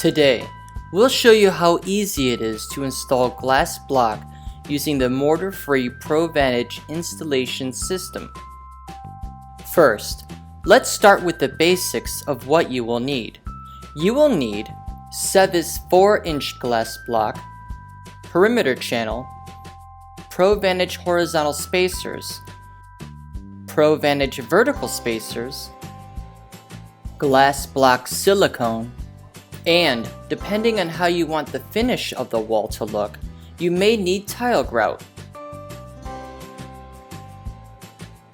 Today, we'll show you how easy it is to install glass block using the mortar-free ProVantage installation system. First, let's start with the basics of what you will need. You will need SEVES 4-inch glass block, perimeter channel, ProVantage horizontal spacers, ProVantage vertical spacers, glass block silicone, and depending on how you want the finish of the wall to look, you may need tile grout.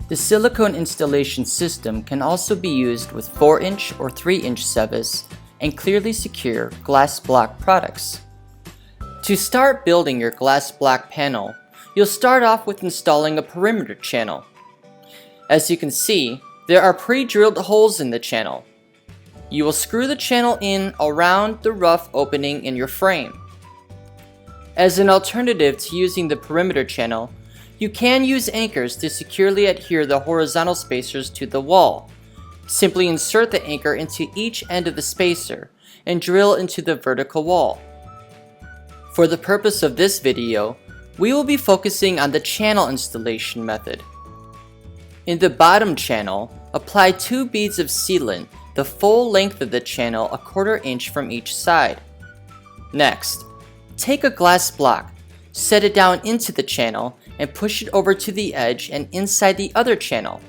The silicone installation system can also be used with 4-inch or 3-inch SEVES and clearly secure glass block products. To start building your glass block panel, you'll start off with installing a perimeter channel. As you can see, there are pre-drilled holes in the channel. You will screw the channel in around the rough opening in your frame. As an alternative to using the perimeter channel, you can use anchors to securely adhere the horizontal spacers to the wall. Simply insert the anchor into each end of the spacer and drill into the vertical wall. For the purpose of this video, we will be focusing on the channel installation method. In the bottom channel, apply 2 beads of sealant the full length of the channel 1/4 inch from each side. Next, take a glass block, set it down into the channel, and push it over to the edge and inside the other channel.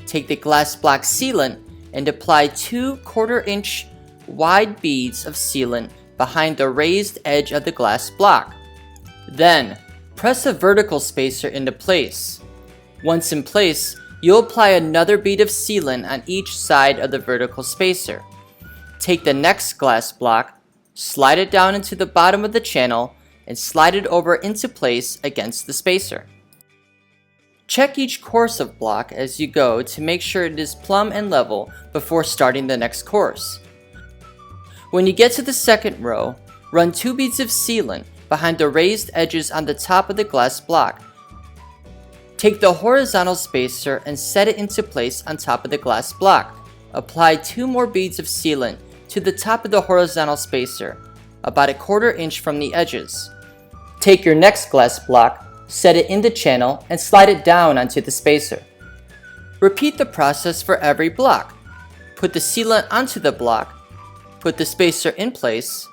Take the glass block sealant and apply 2 1/4 inch wide beads of sealant behind the raised edge of the glass block. Then, press a vertical spacer into place. Once in place, you'll apply another bead of sealant on each side of the vertical spacer. Take the next glass block, slide it down into the bottom of the channel, and slide it over into place against the spacer. Check each course of block as you go to make sure it is plumb and level before starting the next course. When you get to the second row, run 2 beads of sealant behind the raised edges on the top of the glass block. Take the horizontal spacer and set it into place on top of the glass block. Apply 2 more beads of sealant to the top of the horizontal spacer, about 1/4 inch from the edges. Take your next glass block, set it in the channel, and slide it down onto the spacer. Repeat the process for every block. Put the sealant onto the block, put the spacer in place,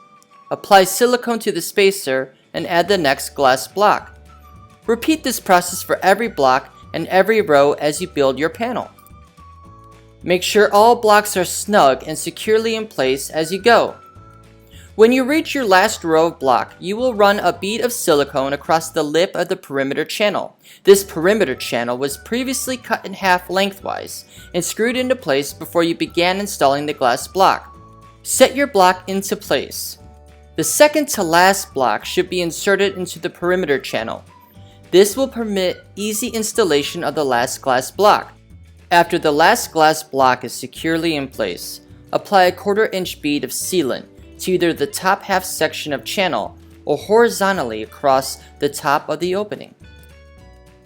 apply silicone to the spacer, and add the next glass block. Repeat this process for every block and every row as you build your panel. Make sure all blocks are snug and securely in place as you go. When you reach your last row of block, you will run a bead of silicone across the lip of the perimeter channel. This perimeter channel was previously cut in half lengthwise and screwed into place before you began installing the glass block. Set your block into place. The second to last block should be inserted into the perimeter channel. This will permit easy installation of the last glass block. After the last glass block is securely in place, apply a 1/4 inch bead of sealant to either the top half section of channel or horizontally across the top of the opening.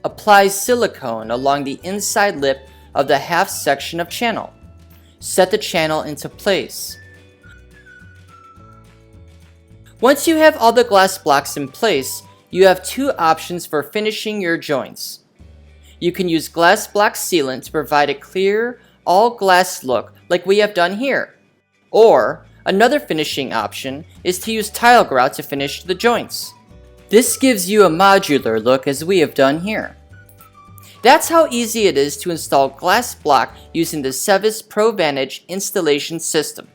Apply silicone along the inside lip of the half section of channel. Set the channel into place. Once you have all the glass blocks in place, you have 2 options for finishing your joints. You can use glass block sealant to provide a clear, all-glass look like we have done here. Or, another finishing option is to use tile grout to finish the joints. This gives you a modular look as we have done here. That's how easy it is to install glass block using the SEVES ProVantage installation system.